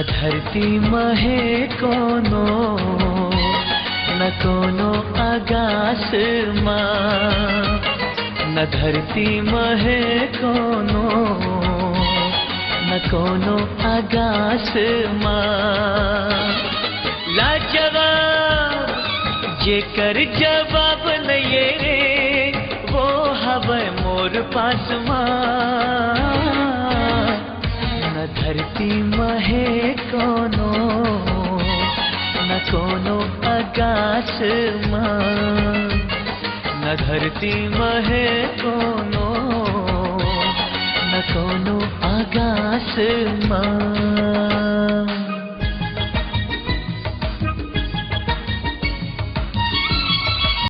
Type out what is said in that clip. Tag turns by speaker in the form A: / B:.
A: धरती महे कोनो न कोनो आकाश माँ, न धरती महे कोनो न कोनो आकाश माँ। लाजवाब जेकर जवाब नहीं रे वो हवे मोर पास माँ। न धरती महे कोनो न कोनो आकाश माँ, न धरती महे कोनो न कोनो आकाश माँ।